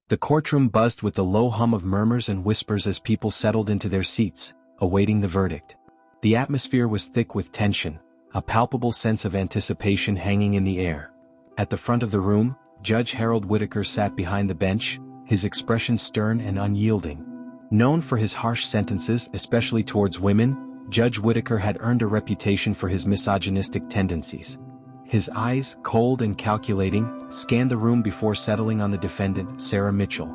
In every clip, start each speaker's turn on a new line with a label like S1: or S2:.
S1: The courtroom buzzed with the low hum of murmurs and whispers as people settled into their seats, awaiting the verdict. The atmosphere was thick with tension, a palpable sense of anticipation hanging in the air. At the front of the room, Judge Harold Whitaker sat behind the bench, his expression stern and unyielding. Known for his harsh sentences, especially towards women, Judge Whitaker had earned a reputation for his misogynistic tendencies. His eyes, cold and calculating, scanned the room before settling on the defendant, Sarah Mitchell.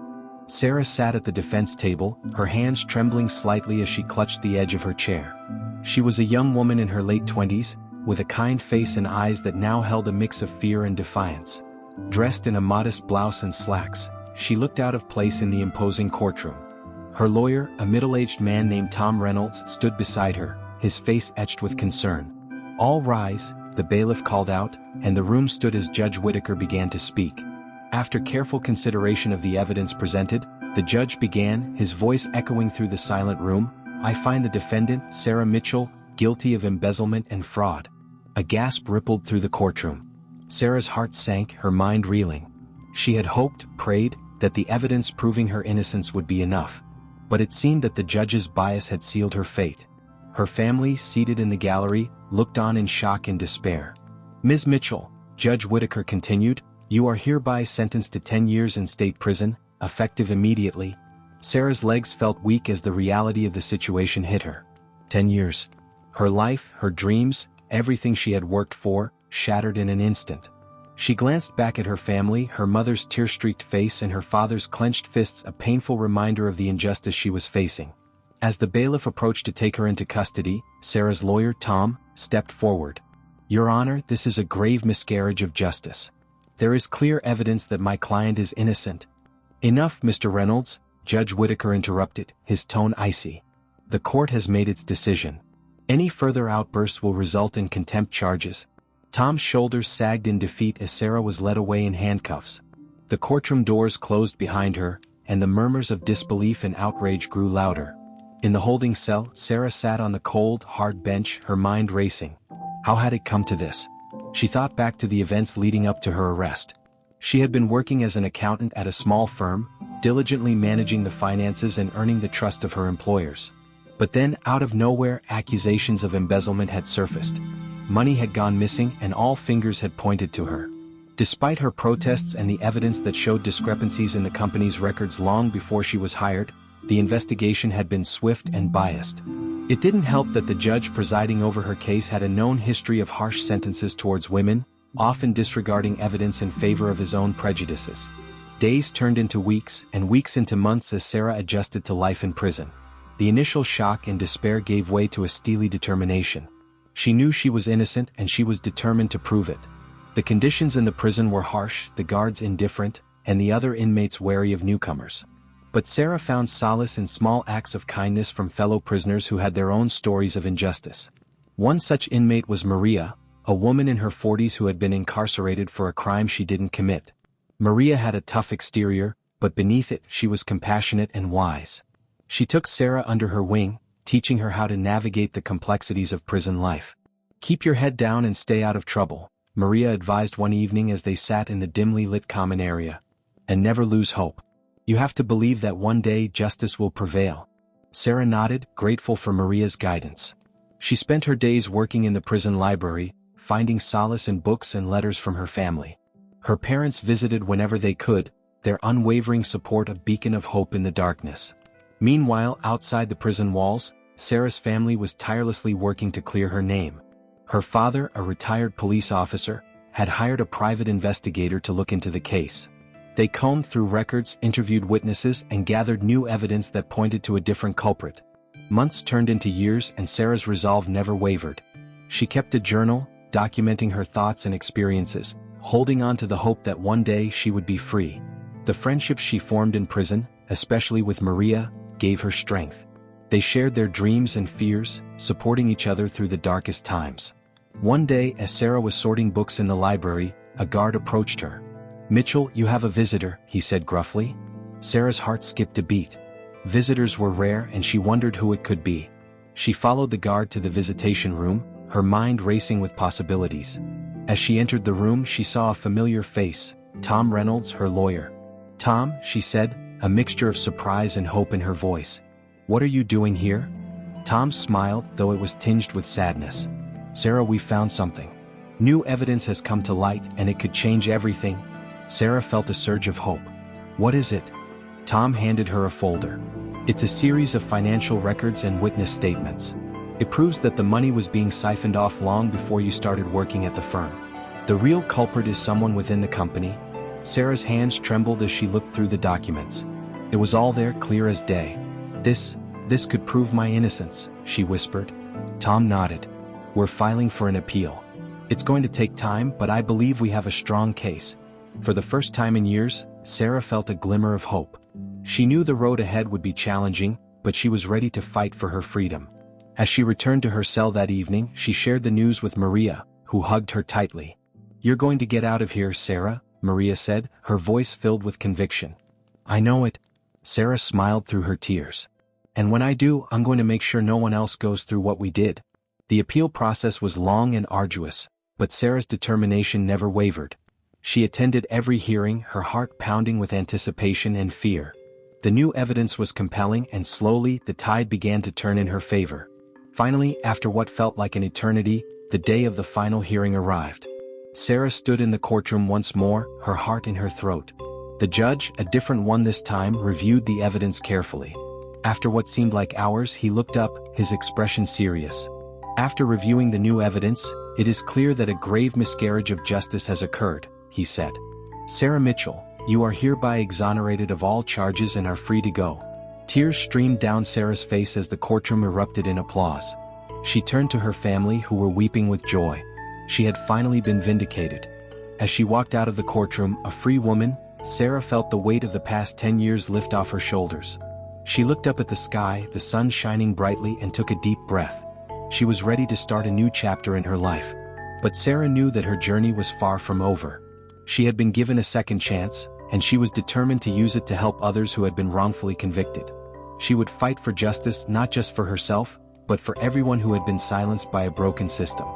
S1: Sarah sat at the defense table, her hands trembling slightly as she clutched the edge of her chair. She was a young woman in her late 20s, with a kind face and eyes that now held a mix of fear and defiance. Dressed in a modest blouse and slacks, she looked out of place in the imposing courtroom. Her lawyer, a middle-aged man named Tom Reynolds, stood beside her, his face etched with concern. "All rise," the bailiff called out, and the room stood as Judge Whitaker began to speak. After careful consideration of the evidence presented, the judge began, his voice echoing through the silent room, "I find the defendant, Sarah Mitchell, guilty of embezzlement and fraud." A gasp rippled through the courtroom. Sarah's heart sank, her mind reeling. She had hoped, prayed, that the evidence proving her innocence would be enough. But it seemed that the judge's bias had sealed her fate. Her family, seated in the gallery, looked on in shock and despair. "Ms. Mitchell," Judge Whitaker continued, "you are hereby sentenced to 10 years in state prison, effective immediately." Sarah's legs felt weak as the reality of the situation hit her. 10 years. Her life, her dreams, everything she had worked for, shattered in an instant. She glanced back at her family, her mother's tear-streaked face and her father's clenched fists, a painful reminder of the injustice she was facing. As the bailiff approached to take her into custody, Sarah's lawyer, Tom, stepped forward. "Your Honor, this is a grave miscarriage of justice. There is clear evidence that my client is innocent." "Enough, Mr. Reynolds," Judge Whitaker interrupted, his tone icy. "The court has made its decision. Any further outbursts will result in contempt charges." Tom's shoulders sagged in defeat as Sarah was led away in handcuffs. The courtroom doors closed behind her, and the murmurs of disbelief and outrage grew louder. In the holding cell, Sarah sat on the cold, hard bench, her mind racing. How had it come to this? She thought back to the events leading up to her arrest. She had been working as an accountant at a small firm, diligently managing the finances and earning the trust of her employers. But then, out of nowhere, accusations of embezzlement had surfaced. Money had gone missing and all fingers had pointed to her. Despite her protests and the evidence that showed discrepancies in the company's records long before she was hired, the investigation had been swift and biased. It didn't help that the judge presiding over her case had a known history of harsh sentences towards women, often disregarding evidence in favor of his own prejudices. Days turned into weeks, and weeks into months as Sarah adjusted to life in prison. The initial shock and despair gave way to a steely determination. She knew she was innocent and she was determined to prove it. The conditions in the prison were harsh, the guards indifferent, and the other inmates wary of newcomers. But Sarah found solace in small acts of kindness from fellow prisoners who had their own stories of injustice. One such inmate was Maria, a woman in her 40s who had been incarcerated for a crime she didn't commit. Maria had a tough exterior, but beneath it she was compassionate and wise. She took Sarah under her wing, teaching her how to navigate the complexities of prison life. "Keep your head down and stay out of trouble," Maria advised one evening as they sat in the dimly lit common area. "And never lose hope. You have to believe that one day justice will prevail." Sarah nodded, grateful for Maria's guidance. She spent her days working in the prison library, finding solace in books and letters from her family. Her parents visited whenever they could, their unwavering support a beacon of hope in the darkness. Meanwhile, outside the prison walls, Sarah's family was tirelessly working to clear her name. Her father, a retired police officer, had hired a private investigator to look into the case. They combed through records, interviewed witnesses, and gathered new evidence that pointed to a different culprit. Months turned into years and Sarah's resolve never wavered. She kept a journal, documenting her thoughts and experiences, holding on to the hope that one day she would be free. The friendships she formed in prison, especially with Maria, gave her strength. They shared their dreams and fears, supporting each other through the darkest times. One day, as Sarah was sorting books in the library, a guard approached her. "Mitchell, you have a visitor," he said gruffly. Sarah's heart skipped a beat. Visitors were rare and she wondered who it could be. She followed the guard to the visitation room, her mind racing with possibilities. As she entered the room, she saw a familiar face, Tom Reynolds, her lawyer. "Tom," she said, a mixture of surprise and hope in her voice. "What are you doing here?" Tom smiled, though it was tinged with sadness. "Sarah, we found something. New evidence has come to light and it could change everything." Sarah felt a surge of hope. "What is it?" Tom handed her a folder. "It's a series of financial records and witness statements. It proves that the money was being siphoned off long before you started working at the firm. The real culprit is someone within the company." Sarah's hands trembled as she looked through the documents. It was all there, clear as day. This could prove my innocence," she whispered. Tom nodded. "We're filing for an appeal. It's going to take time, but I believe we have a strong case." For the first time in years, Sarah felt a glimmer of hope. She knew the road ahead would be challenging, but she was ready to fight for her freedom. As she returned to her cell that evening, she shared the news with Maria, who hugged her tightly. "You're going to get out of here, Sarah," Maria said, her voice filled with conviction. "I know it." Sarah smiled through her tears. "And when I do, I'm going to make sure no one else goes through what we did." The appeal process was long and arduous, but Sarah's determination never wavered. She attended every hearing, her heart pounding with anticipation and fear. The new evidence was compelling, and slowly the tide began to turn in her favor. Finally, after what felt like an eternity, the day of the final hearing arrived. Sarah stood in the courtroom once more, her heart in her throat. The judge, a different one this time, reviewed the evidence carefully. After what seemed like hours, he looked up, his expression serious. "After reviewing the new evidence, it is clear that a grave miscarriage of justice has occurred," he said. "Sarah Mitchell, you are hereby exonerated of all charges and are free to go." Tears streamed down Sarah's face as the courtroom erupted in applause. She turned to her family, who were weeping with joy. She had finally been vindicated. As she walked out of the courtroom, a free woman, Sarah felt the weight of the past 10 years lift off her shoulders. She looked up at the sky, the sun shining brightly, and took a deep breath. She was ready to start a new chapter in her life. But Sarah knew that her journey was far from over. She had been given a second chance, and she was determined to use it to help others who had been wrongfully convicted. She would fight for justice not just for herself, but for everyone who had been silenced by a broken system.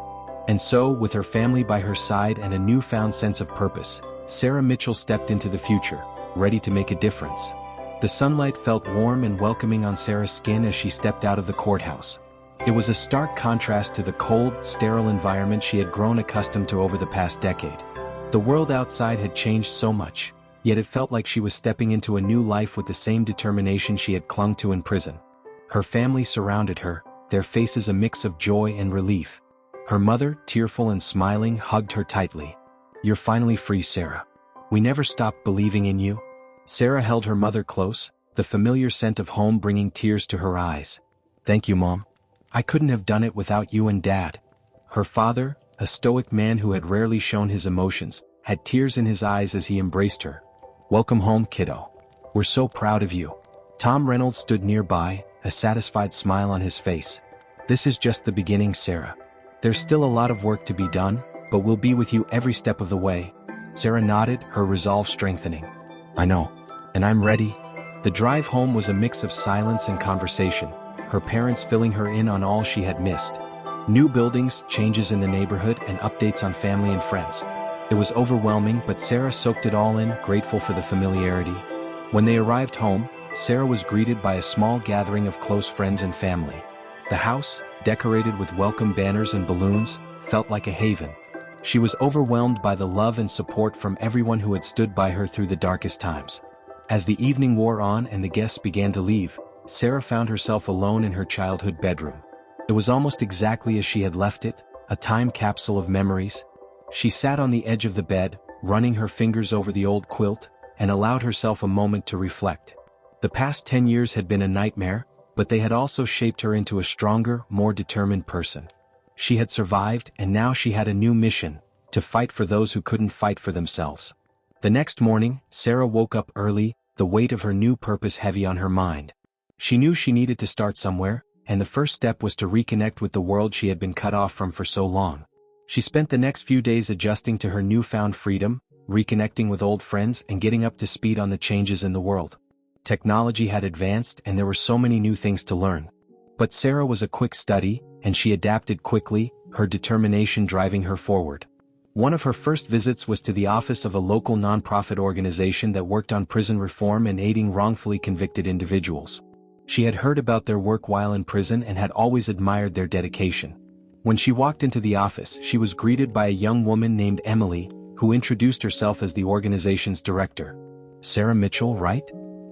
S1: And so, with her family by her side and a newfound sense of purpose, Sarah Mitchell stepped into the future, ready to make a difference. The sunlight felt warm and welcoming on Sarah's skin as she stepped out of the courthouse. It was a stark contrast to the cold, sterile environment she had grown accustomed to over the past decade. The world outside had changed so much, yet it felt like she was stepping into a new life with the same determination she had clung to in prison. Her family surrounded her, their faces a mix of joy and relief. Her mother, tearful and smiling, hugged her tightly. "You're finally free, Sarah. We never stopped believing in you." Sarah held her mother close, the familiar scent of home bringing tears to her eyes. "Thank you, Mom. I couldn't have done it without you and Dad." Her father, a stoic man who had rarely shown his emotions, had tears in his eyes as he embraced her. "Welcome home, kiddo. We're so proud of you." Tom Reynolds stood nearby, a satisfied smile on his face. "This is just the beginning, Sarah. There's still a lot of work to be done, but we'll be with you every step of the way." Sarah nodded, her resolve strengthening. "I know. And I'm ready." The drive home was a mix of silence and conversation, her parents filling her in on all she had missed. New buildings, changes in the neighborhood, and updates on family and friends. It was overwhelming, but Sarah soaked it all in, grateful for the familiarity. When they arrived home, Sarah was greeted by a small gathering of close friends and family. The house, decorated with welcome banners and balloons, felt like a haven. She was overwhelmed by the love and support from everyone who had stood by her through the darkest times. As the evening wore on and the guests began to leave, Sarah found herself alone in her childhood bedroom. It was almost exactly as she had left it, a time capsule of memories. She sat on the edge of the bed, running her fingers over the old quilt, and allowed herself a moment to reflect. The past 10 years had been a nightmare, but they had also shaped her into a stronger, more determined person. She had survived, and now she had a new mission: to fight for those who couldn't fight for themselves. The next morning, Sarah woke up early, the weight of her new purpose heavy on her mind. She knew she needed to start somewhere, and the first step was to reconnect with the world she had been cut off from for so long. She spent the next few days adjusting to her newfound freedom, reconnecting with old friends, and getting up to speed on the changes in the world. Technology had advanced, and there were so many new things to learn. But Sarah was a quick study, and she adapted quickly, her determination driving her forward. One of her first visits was to the office of a local nonprofit organization that worked on prison reform and aiding wrongfully convicted individuals. She had heard about their work while in prison and had always admired their dedication. When she walked into the office, she was greeted by a young woman named Emily, who introduced herself as the organization's director. "Sarah Mitchell, right?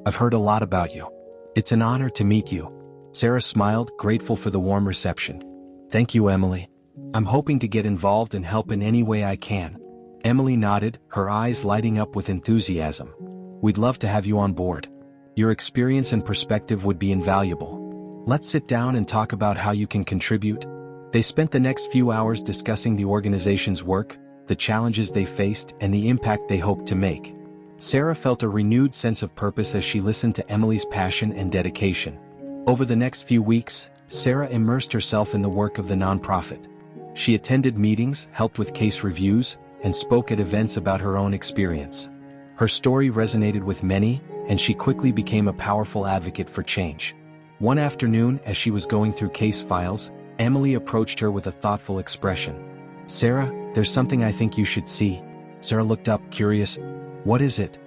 S1: I've heard a lot about you. It's an honor to meet you." Sarah smiled, grateful for the warm reception. "Thank you, Emily. I'm hoping to get involved and help in any way I can." Emily nodded, her eyes lighting up with enthusiasm. "We'd love to have you on board. Your experience and perspective would be invaluable. Let's sit down and talk about how you can contribute." They spent the next few hours discussing the organization's work, the challenges they faced, and the impact they hoped to make. Sarah felt a renewed sense of purpose as she listened to Emily's passion and dedication. Over the next few weeks, Sarah immersed herself in the work of the nonprofit. She attended meetings, helped with case reviews, and spoke at events about her own experience. Her story resonated with many, and she quickly became a powerful advocate for change. One afternoon, as she was going through case files, Emily approached her with a thoughtful expression. "Sarah, there's something I think you should see." Sarah looked up, curious. "What is it?"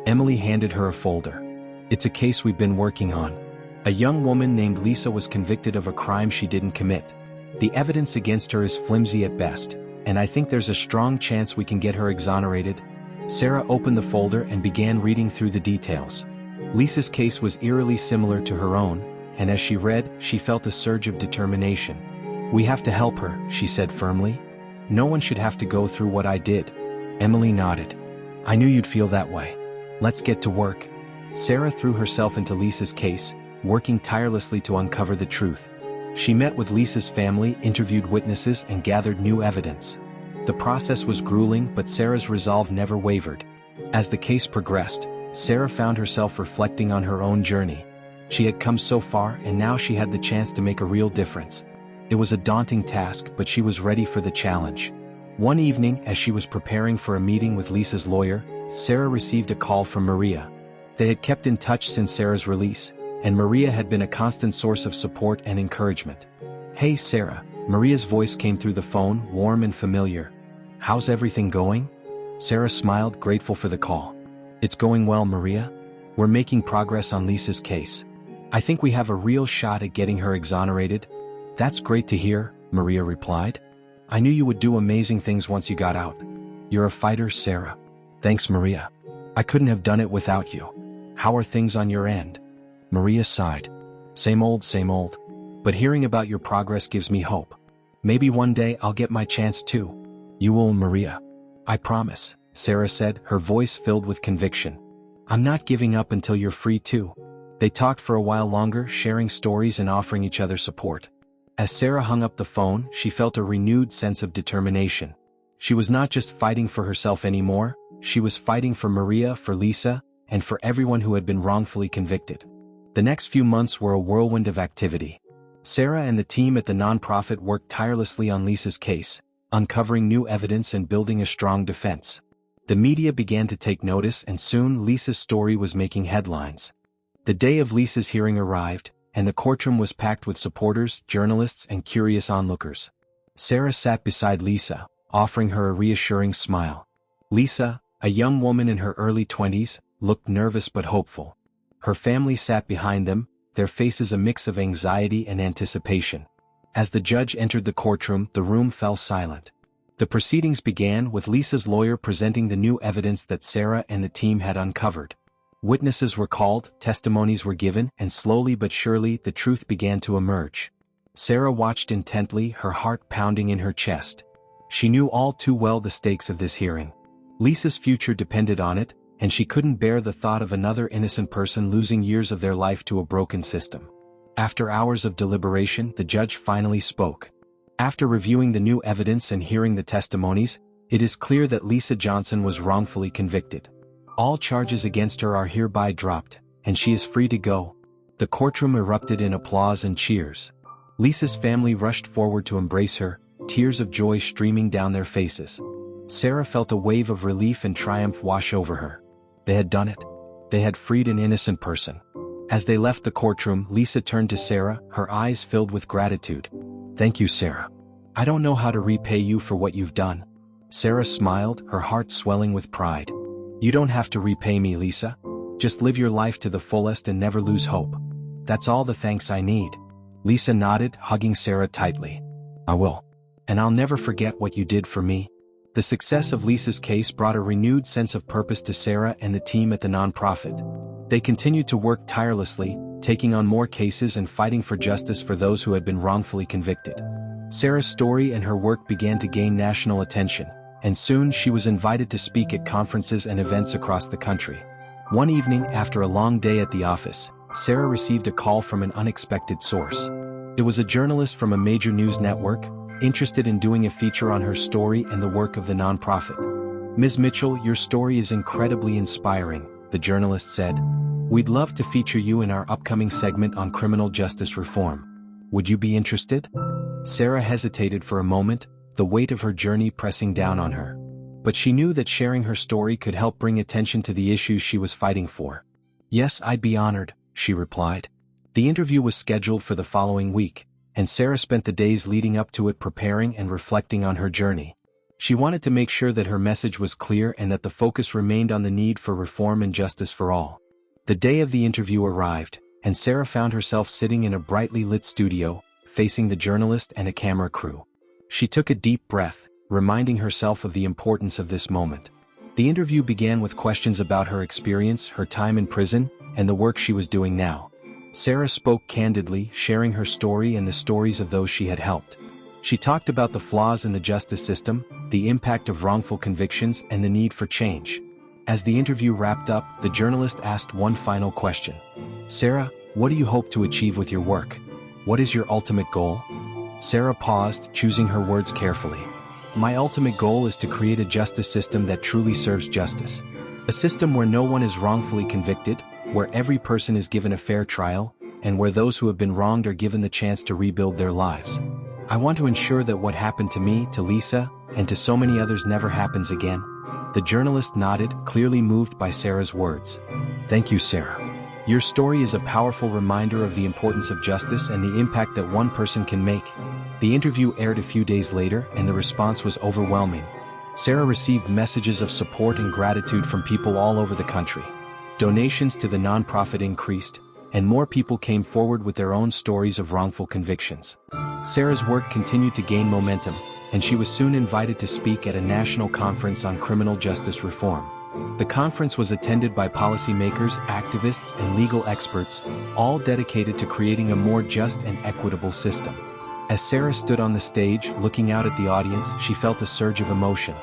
S1: Emily handed her a folder. "It's a case we've been working on. A young woman named Lisa was convicted of a crime she didn't commit. The evidence against her is flimsy at best, and I think there's a strong chance we can get her exonerated." Sarah opened the folder and began reading through the details. Lisa's case was eerily similar to her own, and as she read, she felt a surge of determination. "We have to help her," she said firmly. "No one should have to go through what I did." Emily nodded. "I knew you'd feel that way. Let's get to work." Sarah threw herself into Lisa's case, working tirelessly to uncover the truth. She met with Lisa's family, interviewed witnesses, and gathered new evidence. The process was grueling, but Sarah's resolve never wavered. As the case progressed, Sarah found herself reflecting on her own journey. She had come so far, and now she had the chance to make a real difference. It was a daunting task, but she was ready for the challenge. One evening, as she was preparing for a meeting with Lisa's lawyer, Sarah received a call from Maria. They had kept in touch since Sarah's release, and Maria had been a constant source of support and encouragement. "Hey Sarah," Maria's voice came through the phone, warm and familiar. "How's everything going?" Sarah smiled, grateful for the call. "It's going well, Maria. We're making progress on Lisa's case. I think we have a real shot at getting her exonerated." "That's great to hear," Maria replied. "I knew you would do amazing things once you got out. You're a fighter, Sarah." "Thanks, Maria. I couldn't have done it without you. How are things on your end?" Maria sighed. Same old. But hearing about your progress gives me hope. Maybe one day I'll get my chance too." "You will, Maria. I promise," Sarah said, her voice filled with conviction. "I'm not giving up until you're free too." They talked for a while longer, sharing stories and offering each other support. As Sarah hung up the phone, she felt a renewed sense of determination. She was not just fighting for herself anymore, she was fighting for Maria, for Lisa, and for everyone who had been wrongfully convicted. The next few months were a whirlwind of activity. Sarah and the team at the nonprofit worked tirelessly on Lisa's case, uncovering new evidence and building a strong defense. The media began to take notice, and soon Lisa's story was making headlines. The day of Lisa's hearing arrived, and the courtroom was packed with supporters, journalists, and curious onlookers. Sarah sat beside Lisa, offering her a reassuring smile. Lisa, a young woman in her early 20s, looked nervous but hopeful. Her family sat behind them, their faces a mix of anxiety and anticipation. As the judge entered the courtroom, the room fell silent. The proceedings began with Lisa's lawyer presenting the new evidence that Sarah and the team had uncovered. Witnesses were called, testimonies were given, and slowly but surely the truth began to emerge. Sarah watched intently, her heart pounding in her chest. She knew all too well the stakes of this hearing. Lisa's future depended on it, and she couldn't bear the thought of another innocent person losing years of their life to a broken system. After hours of deliberation, the judge finally spoke. After reviewing the new evidence and hearing the testimonies, it is clear that Lisa Johnson was wrongfully convicted. All charges against her are hereby dropped, and she is free to go. The courtroom erupted in applause and cheers. Lisa's family rushed forward to embrace her, tears of joy streaming down their faces. Sarah felt a wave of relief and triumph wash over her. They had done it. They had freed an innocent person. As they left the courtroom, Lisa turned to Sarah, her eyes filled with gratitude. "Thank you, Sarah. I don't know how to repay you for what you've done. Sarah smiled, her heart swelling with pride. You don't have to repay me, Lisa. Just live your life to the fullest and never lose hope. That's all the thanks I need. Lisa nodded, hugging Sarah tightly. I will. And I'll never forget what you did for me. The success of Lisa's case brought a renewed sense of purpose to Sarah and the team at the nonprofit. They continued to work tirelessly, taking on more cases and fighting for justice for those who had been wrongfully convicted. Sarah's story and her work began to gain national attention, and soon she was invited to speak at conferences and events across the country. One evening, after a long day at the office, Sarah received a call from an unexpected source. It was a journalist from a major news network, interested in doing a feature on her story and the work of the nonprofit. Ms. Mitchell, your story is incredibly inspiring, the journalist said. We'd love to feature you in our upcoming segment on criminal justice reform. Would you be interested? Sarah hesitated for a moment, the weight of her journey pressing down on her. But she knew that sharing her story could help bring attention to the issues she was fighting for. Yes, I'd be honored, she replied. The interview was scheduled for the following week, and Sarah spent the days leading up to it preparing and reflecting on her journey. She wanted to make sure that her message was clear and that the focus remained on the need for reform and justice for all. The day of the interview arrived, and Sarah found herself sitting in a brightly lit studio, facing the journalist and a camera crew. She took a deep breath, reminding herself of the importance of this moment. The interview began with questions about her experience, her time in prison, and the work she was doing now. Sarah spoke candidly, sharing her story and the stories of those she had helped. She talked about the flaws in the justice system, the impact of wrongful convictions, and the need for change. As the interview wrapped up, the journalist asked one final question. Sarah, what do you hope to achieve with your work? What is your ultimate goal? Sarah paused, choosing her words carefully. My ultimate goal is to create a justice system that truly serves justice. A system where no one is wrongfully convicted, where every person is given a fair trial, and where those who have been wronged are given the chance to rebuild their lives. I want to ensure that what happened to me, to Lisa, and to so many others never happens again. The journalist nodded, clearly moved by Sarah's words. Thank you, Sarah. Your story is a powerful reminder of the importance of justice and the impact that one person can make. The interview aired a few days later, and the response was overwhelming. Sarah received messages of support and gratitude from people all over the country. Donations to the nonprofit increased, and more people came forward with their own stories of wrongful convictions. Sarah's work continued to gain momentum, and she was soon invited to speak at a national conference on criminal justice reform. The conference was attended by policymakers, activists, and legal experts, all dedicated to creating a more just and equitable system. As Sarah stood on the stage, looking out at the audience, she felt a surge of emotion.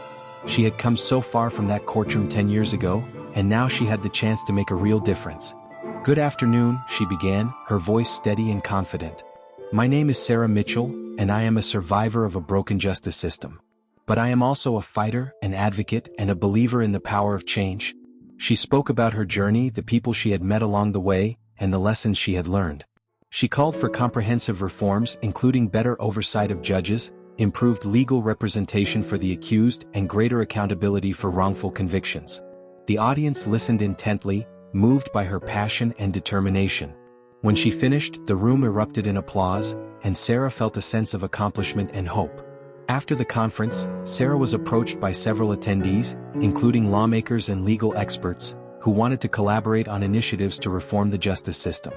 S1: She had come so far from that courtroom 10 years ago, and now she had the chance to make a real difference. Good afternoon, she began, her voice steady and confident. My name is Sarah Mitchell, and I am a survivor of a broken justice system. But I am also a fighter, an advocate, and a believer in the power of change. She spoke about her journey, the people she had met along the way, and the lessons she had learned. She called for comprehensive reforms, including better oversight of judges, improved legal representation for the accused, and greater accountability for wrongful convictions. The audience listened intently, moved by her passion and determination. When she finished, the room erupted in applause, and Sarah felt a sense of accomplishment and hope. After the conference, Sarah was approached by several attendees, including lawmakers and legal experts, who wanted to collaborate on initiatives to reform the justice system.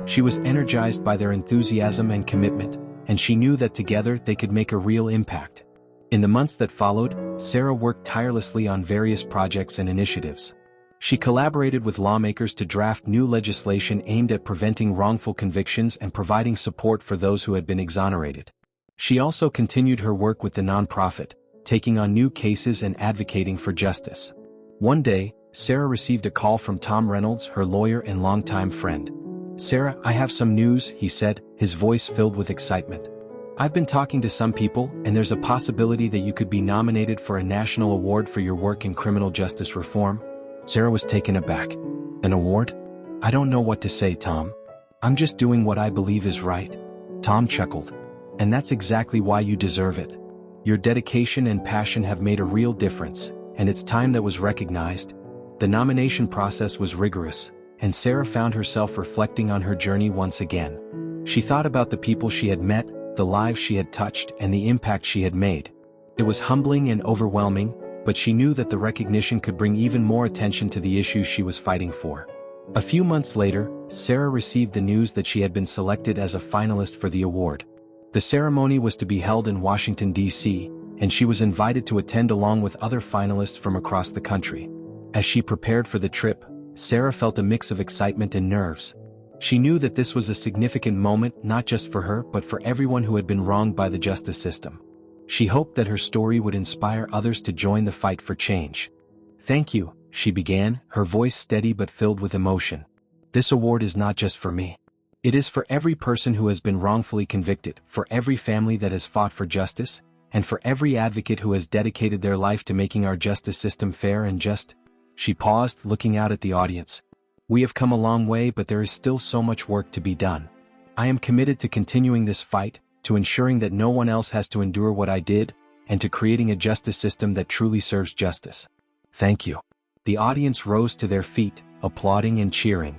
S1: She was energized by their enthusiasm and commitment, and she knew that together they could make a real impact. In the months that followed, Sarah worked tirelessly on various projects and initiatives. She collaborated with lawmakers to draft new legislation aimed at preventing wrongful convictions and providing support for those who had been exonerated. She also continued her work with the nonprofit, taking on new cases and advocating for justice. One day, Sarah received a call from Tom Reynolds, her lawyer and longtime friend. Sarah, I have some news, he said, his voice filled with excitement. I've been talking to some people, and there's a possibility that you could be nominated for a national award for your work in criminal justice reform. Sarah was taken aback. An award? I don't know what to say, Tom. I'm just doing what I believe is right. Tom chuckled. And that's exactly why you deserve it. Your dedication and passion have made a real difference, and it's time that was recognized. The nomination process was rigorous, and Sarah found herself reflecting on her journey once again. She thought about the people she had met, the lives she had touched, and the impact she had made. It was humbling and overwhelming, but she knew that the recognition could bring even more attention to the issues she was fighting for. A few months later, Sarah received the news that she had been selected as a finalist for the award. The ceremony was to be held in Washington, D.C., and she was invited to attend along with other finalists from across the country. As she prepared for the trip, Sarah felt a mix of excitement and nerves. She knew that this was a significant moment not just for her but for everyone who had been wronged by the justice system. She hoped that her story would inspire others to join the fight for change. "Thank you," she began, her voice steady but filled with emotion. "This award is not just for me. It is for every person who has been wrongfully convicted, for every family that has fought for justice, and for every advocate who has dedicated their life to making our justice system fair and just." She paused, looking out at the audience. "We have come a long way, but there is still so much work to be done. I am committed to continuing this fight, to ensuring that no one else has to endure what I did, and to creating a justice system that truly serves justice. Thank you." The audience rose to their feet, applauding and cheering.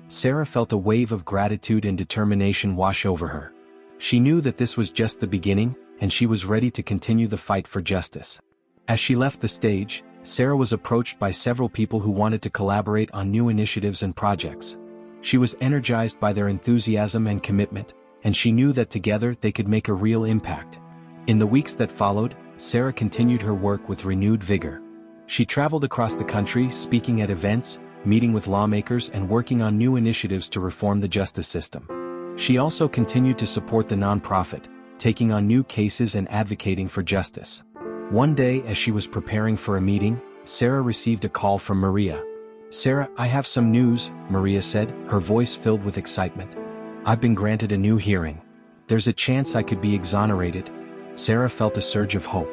S1: Sarah felt a wave of gratitude and determination wash over her. She knew that this was just the beginning, and she was ready to continue the fight for justice. As she left the stage, Sarah was approached by several people who wanted to collaborate on new initiatives and projects. She was energized by their enthusiasm and commitment, and she knew that together they could make a real impact. In the weeks that followed, Sarah continued her work with renewed vigor. She traveled across the country, speaking at events, meeting with lawmakers, and working on new initiatives to reform the justice system. She also continued to support the nonprofit, taking on new cases and advocating for justice. One day, as she was preparing for a meeting, Sarah received a call from Maria. "Sarah, I have some news," Maria said, her voice filled with excitement. "I've been granted a new hearing. There's a chance I could be exonerated." Sarah felt a surge of hope.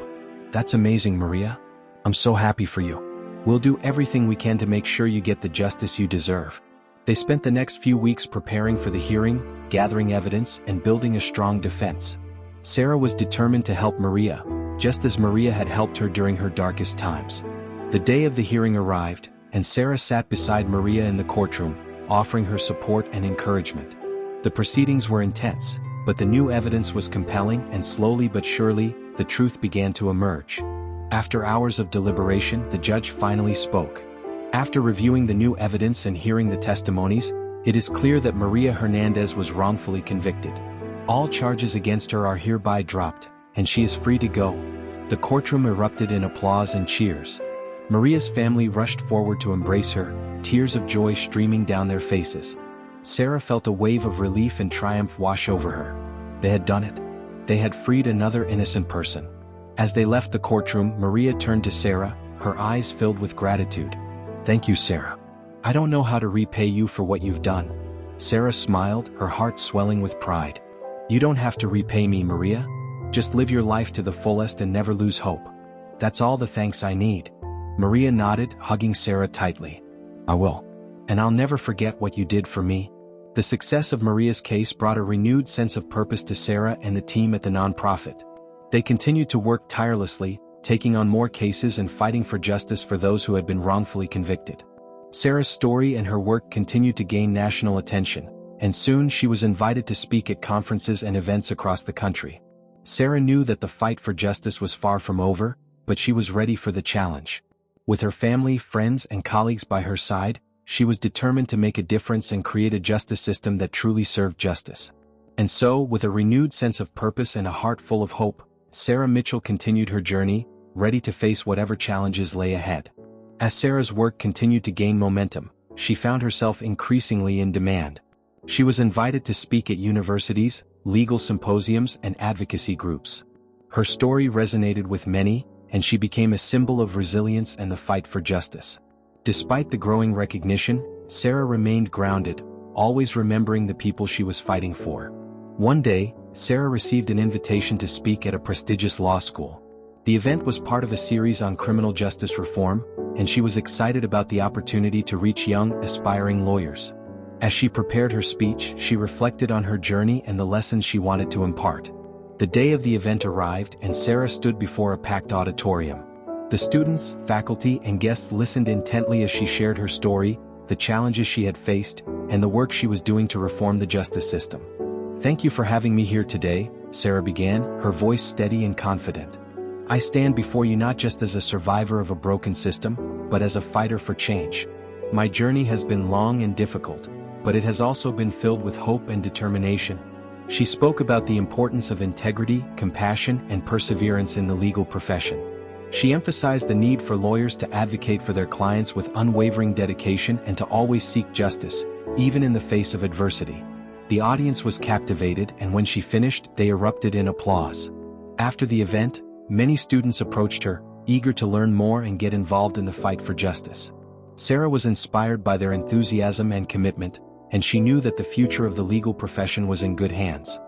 S1: "That's amazing, Maria. I'm so happy for you. We'll do everything we can to make sure you get the justice you deserve." They spent the next few weeks preparing for the hearing, gathering evidence, and building a strong defense. Sarah was determined to help Maria, just as Maria had helped her during her darkest times. The day of the hearing arrived, and Sarah sat beside Maria in the courtroom, offering her support and encouragement. The proceedings were intense, but the new evidence was compelling, and slowly but surely, the truth began to emerge. After hours of deliberation, the judge finally spoke. After reviewing the new evidence and hearing the testimonies, it is clear that Maria Hernandez was wrongfully convicted. All charges against her are hereby dropped, and she is free to go. The courtroom erupted in applause and cheers. Maria's family rushed forward to embrace her, tears of joy streaming down their faces. Sarah felt a wave of relief and triumph wash over her. They had done it. They had freed another innocent person. As they left the courtroom, Maria turned to Sarah, her eyes filled with gratitude. "Thank you, Sarah. I don't know how to repay you for what you've done." Sarah smiled, her heart swelling with pride. "You don't have to repay me, Maria. Just live your life to the fullest and never lose hope. That's all the thanks I need." Maria nodded, hugging Sarah tightly. "I will. And I'll never forget what you did for me." The success of Maria's case brought a renewed sense of purpose to Sarah and the team at the nonprofit. They continued to work tirelessly, taking on more cases and fighting for justice for those who had been wrongfully convicted. Sarah's story and her work continued to gain national attention, and soon she was invited to speak at conferences and events across the country. Sarah knew that the fight for justice was far from over, but she was ready for the challenge. With her family, friends, and colleagues by her side, she was determined to make a difference and create a justice system that truly served justice. And so, with a renewed sense of purpose and a heart full of hope, Sarah Mitchell continued her journey, ready to face whatever challenges lay ahead. As Sarah's work continued to gain momentum, she found herself increasingly in demand. She was invited to speak at universities, legal symposiums, and advocacy groups. Her story resonated with many, and she became a symbol of resilience and the fight for justice. Despite the growing recognition, Sarah remained grounded, always remembering the people she was fighting for. One day, Sarah received an invitation to speak at a prestigious law school. The event was part of a series on criminal justice reform, and she was excited about the opportunity to reach young, aspiring lawyers. As she prepared her speech, she reflected on her journey and the lessons she wanted to impart. The day of the event arrived, and Sarah stood before a packed auditorium. The students, faculty, and guests listened intently as she shared her story, the challenges she had faced, and the work she was doing to reform the justice system. "Thank you for having me here today," Sarah began, her voice steady and confident. I stand before you not just as a survivor of a broken system, but as a fighter for change. My journey has been long and difficult, but it has also been filled with hope and determination. She spoke about the importance of integrity, compassion, and perseverance in the legal profession. She emphasized the need for lawyers to advocate for their clients with unwavering dedication and to always seek justice, even in the face of adversity. The audience was captivated, and when she finished, they erupted in applause. After the event, many students approached her, eager to learn more and get involved in the fight for justice. Sarah was inspired by their enthusiasm and commitment, and she knew that the future of the legal profession was in good hands.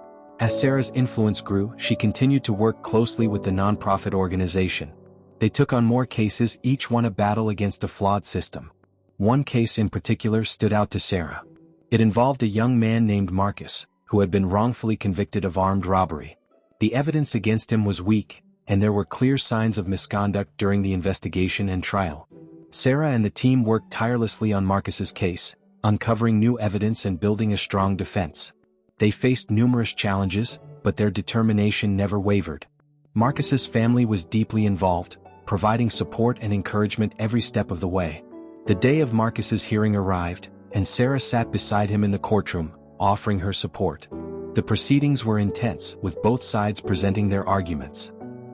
S1: As Sarah's influence grew, she continued to work closely with the nonprofit organization. They took on more cases, each one a battle against a flawed system. One case in particular stood out to Sarah. It involved a young man named Marcus, who had been wrongfully convicted of armed robbery. The evidence against him was weak, and there were clear signs of misconduct during the investigation and trial. Sarah and the team worked tirelessly on Marcus's case, uncovering new evidence and building a strong defense. They faced numerous challenges, but their determination never wavered. Marcus's family was deeply involved, providing support and encouragement every step of the way. The day of Marcus's hearing arrived, and Sarah sat beside him in the courtroom, offering her support. The proceedings were intense, with both sides presenting their arguments.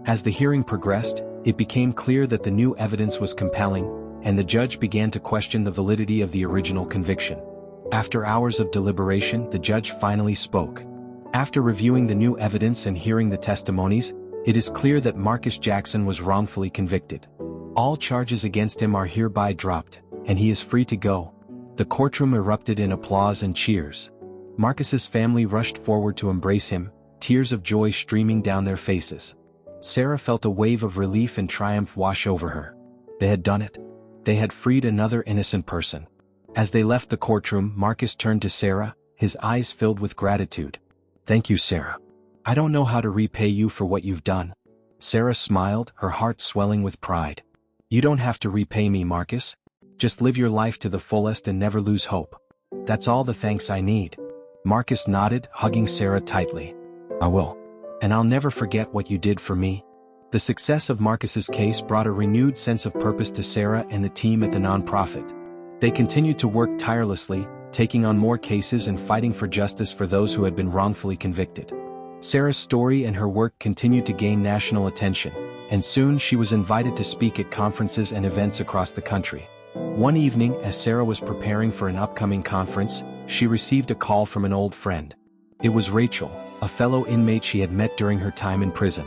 S1: As the hearing progressed, it became clear that the new evidence was compelling, and the judge began to question the validity of the original conviction. After hours of deliberation, the judge finally spoke. After reviewing the new evidence and hearing the testimonies, it is clear that Marcus Jackson was wrongfully convicted. All charges against him are hereby dropped, and he is free to go. The courtroom erupted in applause and cheers. Marcus's family rushed forward to embrace him, tears of joy streaming down their faces. Sarah felt a wave of relief and triumph wash over her. They had done it. They had freed another innocent person. As they left the courtroom, Marcus turned to Sarah, his eyes filled with gratitude. "Thank you, Sarah. I don't know how to repay you for what you've done." Sarah smiled, her heart swelling with pride. "You don't have to repay me, Marcus. Just live your life to the fullest and never lose hope. That's all the thanks I need." Marcus nodded, hugging Sarah tightly. "I will. And I'll never forget what you did for me." The success of Marcus's case brought a renewed sense of purpose to Sarah and the team at the nonprofit. They continued to work tirelessly, taking on more cases and fighting for justice for those who had been wrongfully convicted. Sarah's story and her work continued to gain national attention, and soon she was invited to speak at conferences and events across the country. One evening, as Sarah was preparing for an upcoming conference, she received a call from an old friend. It was Rachel, a fellow inmate she had met during her time in prison.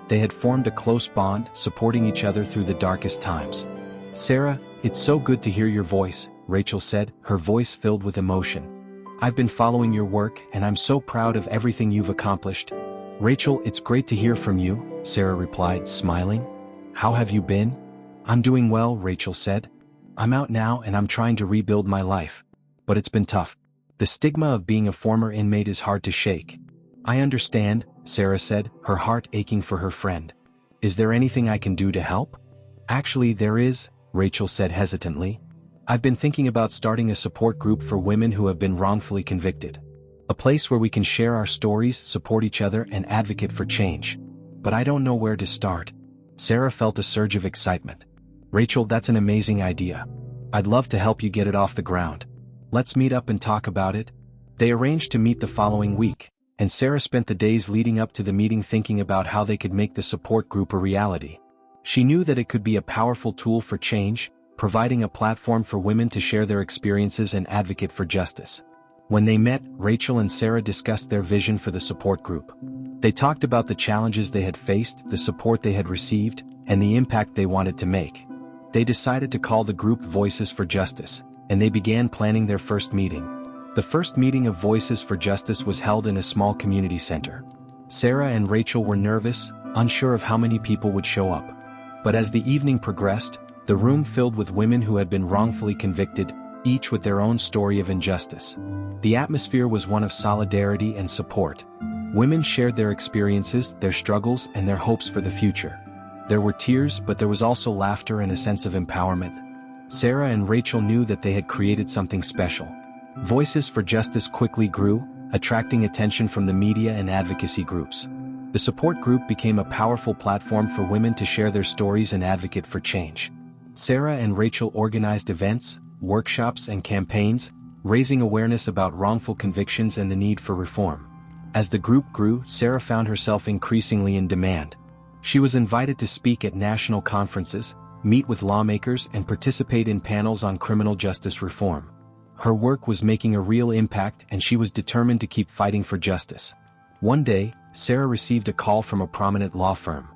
S1: They had formed a close bond, supporting each other through the darkest times. "Sarah, it's so good to hear your voice," Rachel said, her voice filled with emotion. "I've been following your work, and I'm so proud of everything you've accomplished." "Rachel, it's great to hear from you," Sarah replied, smiling. "How have you been?" "I'm doing well," Rachel said. "I'm out now and I'm trying to rebuild my life. But it's been tough. The stigma of being a former inmate is hard to shake." "I understand," Sarah said, her heart aching for her friend. "Is there anything I can do to help?" "Actually, there is," Rachel said hesitantly. "I've been thinking about starting a support group for women who have been wrongfully convicted. A place where we can share our stories, support each other, and advocate for change. But I don't know where to start." Sarah felt a surge of excitement. "Rachel, that's an amazing idea. I'd love to help you get it off the ground. Let's meet up and talk about it." They arranged to meet the following week, and Sarah spent the days leading up to the meeting thinking about how they could make the support group a reality. She knew that it could be a powerful tool for change, providing a platform for women to share their experiences and advocate for justice. When they met, Rachel and Sarah discussed their vision for the support group. They talked about the challenges they had faced, the support they had received, and the impact they wanted to make. They decided to call the group Voices for Justice, and they began planning their first meeting. The first meeting of Voices for Justice was held in a small community center. Sarah and Rachel were nervous, unsure of how many people would show up. But as the evening progressed, the room filled with women who had been wrongfully convicted, each with their own story of injustice. The atmosphere was one of solidarity and support. Women shared their experiences, their struggles, and their hopes for the future. There were tears, but there was also laughter and a sense of empowerment. Sarah and Rachel knew that they had created something special. Voices for Justice quickly grew, attracting attention from the media and advocacy groups. The support group became a powerful platform for women to share their stories and advocate for change. Sarah and Rachel organized events, workshops and campaigns, raising awareness about wrongful convictions and the need for reform. As the group grew, Sarah found herself increasingly in demand. She was invited to speak at national conferences, meet with lawmakers and participate in panels on criminal justice reform. Her work was making a real impact and she was determined to keep fighting for justice. One day, Sarah received a call from a prominent law firm.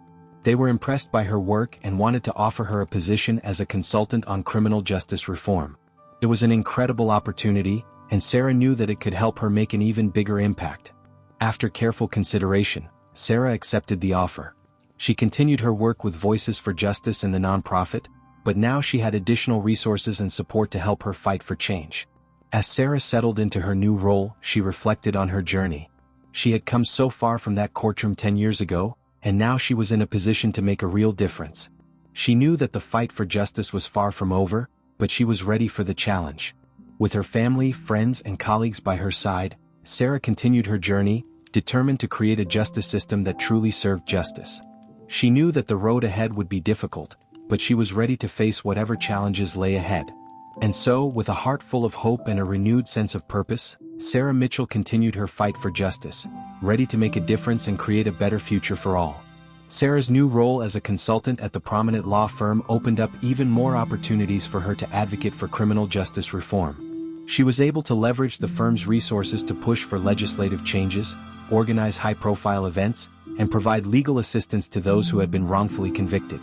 S1: They were impressed by her work and wanted to offer her a position as a consultant on criminal justice reform. It was an incredible opportunity, and Sarah knew that it could help her make an even bigger impact. After careful consideration, Sarah accepted the offer. She continued her work with Voices for Justice and the nonprofit, but now she had additional resources and support to help her fight for change. As Sarah settled into her new role, she reflected on her journey. She had come so far from that courtroom 10 years ago, and now she was in a position to make a real difference. She knew that the fight for justice was far from over, but she was ready for the challenge. With her family, friends, and colleagues by her side, Sarah continued her journey, determined to create a justice system that truly served justice. She knew that the road ahead would be difficult, but she was ready to face whatever challenges lay ahead. And so, with a heart full of hope and a renewed sense of purpose, Sarah Mitchell continued her fight for justice, ready to make a difference and create a better future for all. Sarah's new role as a consultant at the prominent law firm opened up even more opportunities for her to advocate for criminal justice reform. She was able to leverage the firm's resources to push for legislative changes, organize high-profile events, and provide legal assistance to those who had been wrongfully convicted.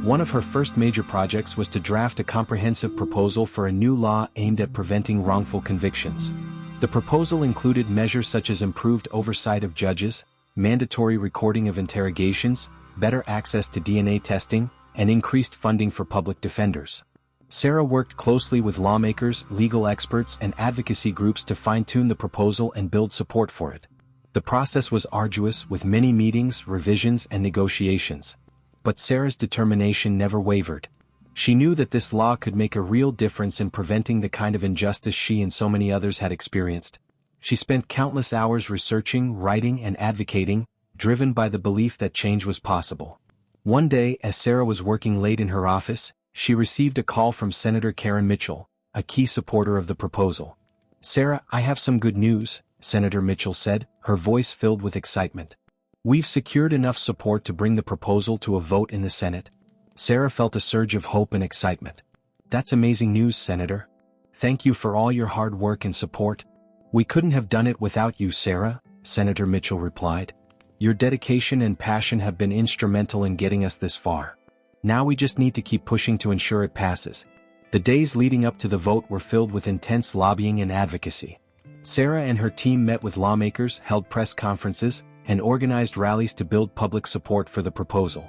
S1: One of her first major projects was to draft a comprehensive proposal for a new law aimed at preventing wrongful convictions. The proposal included measures such as improved oversight of judges, mandatory recording of interrogations, better access to DNA testing, and increased funding for public defenders. Sarah worked closely with lawmakers, legal experts, and advocacy groups to fine-tune the proposal and build support for it. The process was arduous, with many meetings, revisions, and negotiations. But Sarah's determination never wavered. She knew that this law could make a real difference in preventing the kind of injustice she and so many others had experienced. She spent countless hours researching, writing, and advocating, driven by the belief that change was possible. One day, as Sarah was working late in her office, she received a call from Senator Karen Mitchell, a key supporter of the proposal. "Sarah, I have some good news," Senator Mitchell said, her voice filled with excitement. "We've secured enough support to bring the proposal to a vote in the Senate." Sarah felt a surge of hope and excitement. "That's amazing news, Senator. Thank you for all your hard work and support." "We couldn't have done it without you, Sarah," Senator Mitchell replied. "Your dedication and passion have been instrumental in getting us this far. Now we just need to keep pushing to ensure it passes." The days leading up to the vote were filled with intense lobbying and advocacy. Sarah and her team met with lawmakers, held press conferences, and organized rallies to build public support for the proposal.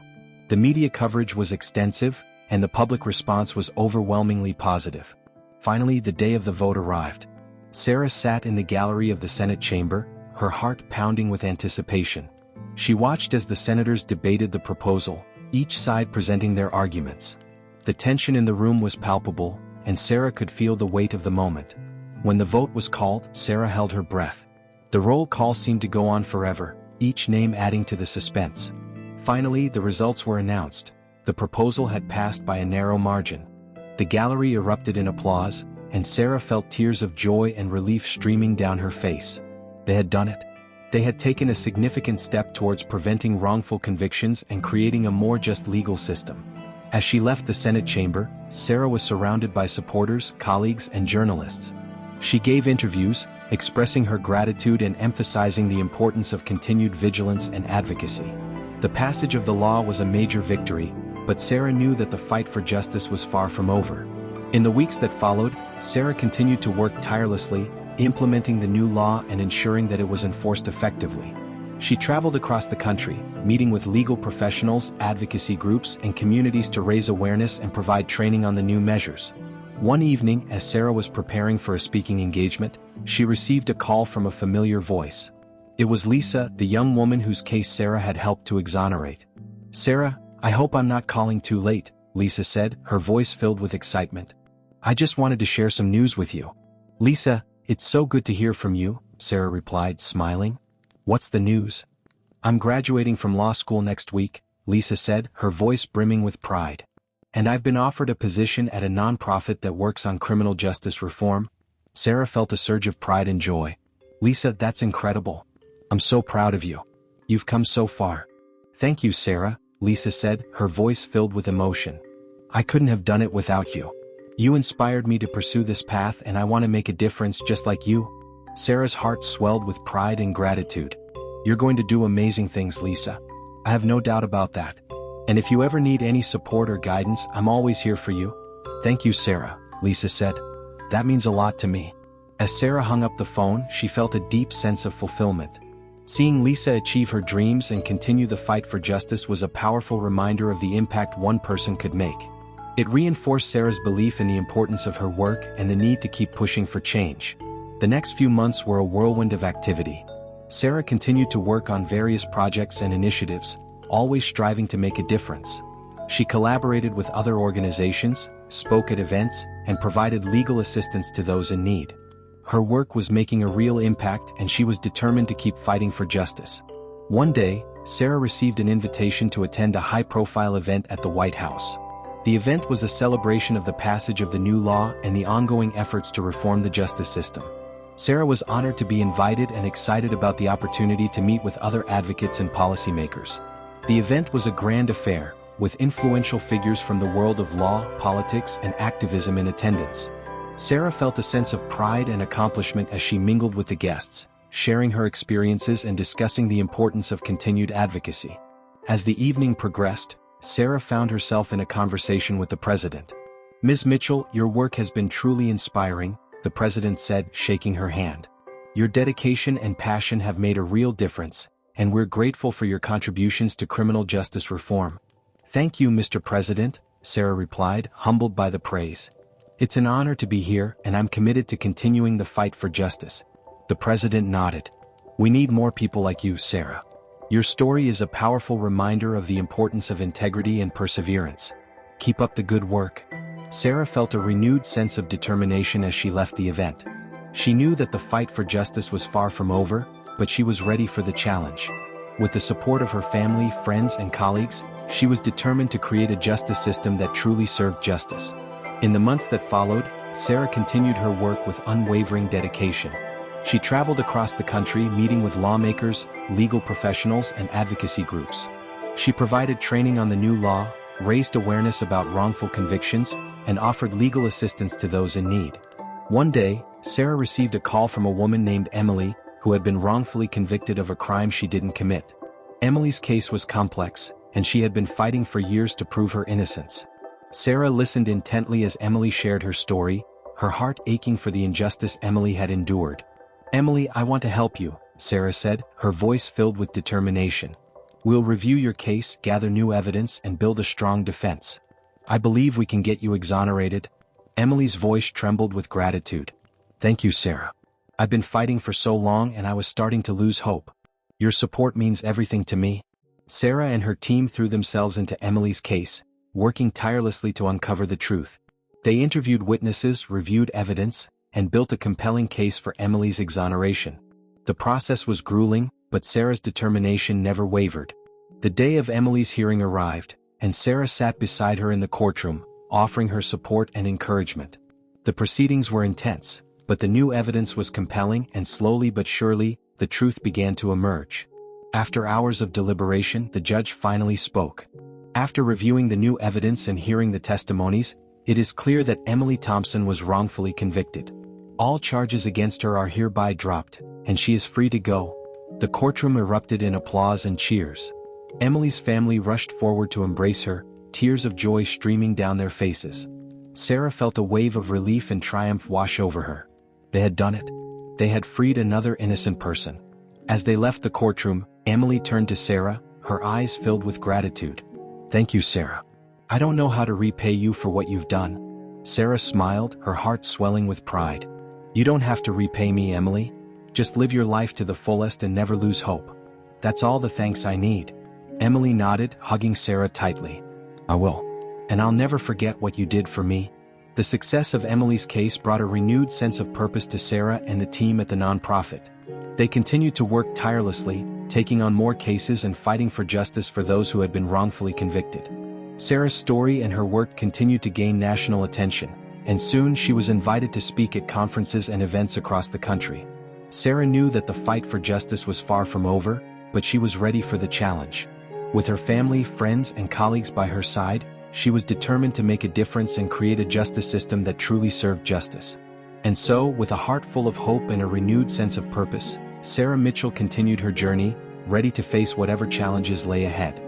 S1: The media coverage was extensive, and the public response was overwhelmingly positive. Finally, the day of the vote arrived. Sarah sat in the gallery of the Senate chamber, her heart pounding with anticipation. She watched as the senators debated the proposal, each side presenting their arguments. The tension in the room was palpable, and Sarah could feel the weight of the moment. When the vote was called, Sarah held her breath. The roll call seemed to go on forever, each name adding to the suspense. Finally, the results were announced. The proposal had passed by a narrow margin. The gallery erupted in applause, and Sarah felt tears of joy and relief streaming down her face. They had done it. They had taken a significant step towards preventing wrongful convictions and creating a more just legal system. As she left the Senate chamber, Sarah was surrounded by supporters, colleagues, and journalists. She gave interviews, expressing her gratitude and emphasizing the importance of continued vigilance and advocacy. The passage of the law was a major victory, but Sarah knew that the fight for justice was far from over. In the weeks that followed, Sarah continued to work tirelessly, implementing the new law and ensuring that it was enforced effectively. She traveled across the country, meeting with legal professionals, advocacy groups, and communities to raise awareness and provide training on the new measures. One evening, as Sarah was preparing for a speaking engagement, she received a call from a familiar voice. It was Lisa, the young woman whose case Sarah had helped to exonerate. "Sarah, I hope I'm not calling too late," Lisa said, her voice filled with excitement. "I just wanted to share some news with you." "Lisa, it's so good to hear from you," Sarah replied, smiling. "What's the news?" I'm graduating from law school next week, Lisa said, her voice brimming with pride. And I've been offered a position at a nonprofit that works on criminal justice reform. Sarah felt a surge of pride and joy. Lisa, that's incredible. I'm so proud of you. You've come so far. Thank you, Sarah, Lisa said, her voice filled with emotion. I couldn't have done it without you. You inspired me to pursue this path, and I want to make a difference just like you. Sarah's heart swelled with pride and gratitude. You're going to do amazing things, Lisa. I have no doubt about that. And if you ever need any support or guidance, I'm always here for you. Thank you, Sarah, Lisa said. That means a lot to me. As Sarah hung up the phone, she felt a deep sense of fulfillment. Seeing Lisa achieve her dreams and continue the fight for justice was a powerful reminder of the impact one person could make. It reinforced Sarah's belief in the importance of her work and the need to keep pushing for change. The next few months were a whirlwind of activity. Sarah continued to work on various projects and initiatives, always striving to make a difference. She collaborated with other organizations, spoke at events, and provided legal assistance to those in need. Her work was making a real impact, and she was determined to keep fighting for justice. One day, Sarah received an invitation to attend a high-profile event at the White House. The event was a celebration of the passage of the new law and the ongoing efforts to reform the justice system. Sarah was honored to be invited and excited about the opportunity to meet with other advocates and policymakers. The event was a grand affair, with influential figures from the world of law, politics, and activism in attendance. Sarah felt a sense of pride and accomplishment as she mingled with the guests, sharing her experiences and discussing the importance of continued advocacy. As the evening progressed, Sarah found herself in a conversation with the president. Ms. Mitchell, your work has been truly inspiring, the president said, shaking her hand. Your dedication and passion have made a real difference, and we're grateful for your contributions to criminal justice reform. Thank you, Mr. President, Sarah replied, humbled by the praise. It's an honor to be here, and I'm committed to continuing the fight for justice. The president nodded. We need more people like you, Sarah. Your story is a powerful reminder of the importance of integrity and perseverance. Keep up the good work. Sarah felt a renewed sense of determination as she left the event. She knew that the fight for justice was far from over, but she was ready for the challenge. With the support of her family, friends, and colleagues, she was determined to create a justice system that truly served justice. In the months that followed, Sarah continued her work with unwavering dedication. She traveled across the country meeting with lawmakers, legal professionals, and advocacy groups. She provided training on the new law, raised awareness about wrongful convictions, and offered legal assistance to those in need. One day, Sarah received a call from a woman named Emily, who had been wrongfully convicted of a crime she didn't commit. Emily's case was complex, and she had been fighting for years to prove her innocence. Sarah listened intently as Emily shared her story, her heart aching for the injustice Emily had endured. Emily, I want to help you, Sarah said, her voice filled with determination. We'll review your case, gather new evidence, and build a strong defense. I believe we can get you exonerated. Emily's voice trembled with gratitude. Thank you, Sarah. I've been fighting for so long and I was starting to lose hope. Your support means everything to me. Sarah and her team threw themselves into Emily's case, working tirelessly to uncover the truth. They interviewed witnesses, reviewed evidence, and built a compelling case for Emily's exoneration. The process was grueling, but Sarah's determination never wavered. The day of Emily's hearing arrived, and Sarah sat beside her in the courtroom, offering her support and encouragement. The proceedings were intense, but the new evidence was compelling, and slowly but surely, the truth began to emerge. After hours of deliberation, the judge finally spoke. After reviewing the new evidence and hearing the testimonies, it is clear that Emily Thompson was wrongfully convicted. All charges against her are hereby dropped, and she is free to go. The courtroom erupted in applause and cheers. Emily's family rushed forward to embrace her, tears of joy streaming down their faces. Sarah felt a wave of relief and triumph wash over her. They had done it. They had freed another innocent person. As they left the courtroom, Emily turned to Sarah, her eyes filled with gratitude. Thank you, Sarah. I don't know how to repay you for what you've done. Sarah smiled, her heart swelling with pride. You don't have to repay me, Emily. Just live your life to the fullest and never lose hope. That's all the thanks I need. Emily nodded, hugging Sarah tightly. I will. And I'll never forget what you did for me. The success of Emily's case brought a renewed sense of purpose to Sarah and the team at the nonprofit. They continued to work tirelessly, taking on more cases and fighting for justice for those who had been wrongfully convicted. Sarah's story and her work continued to gain national attention, and soon she was invited to speak at conferences and events across the country. Sarah knew that the fight for justice was far from over, but she was ready for the challenge. With her family, friends, and colleagues by her side, she was determined to make a difference and create a justice system that truly served justice. And so, with a heart full of hope and a renewed sense of purpose, Sarah Mitchell continued her journey, ready to face whatever challenges lay ahead.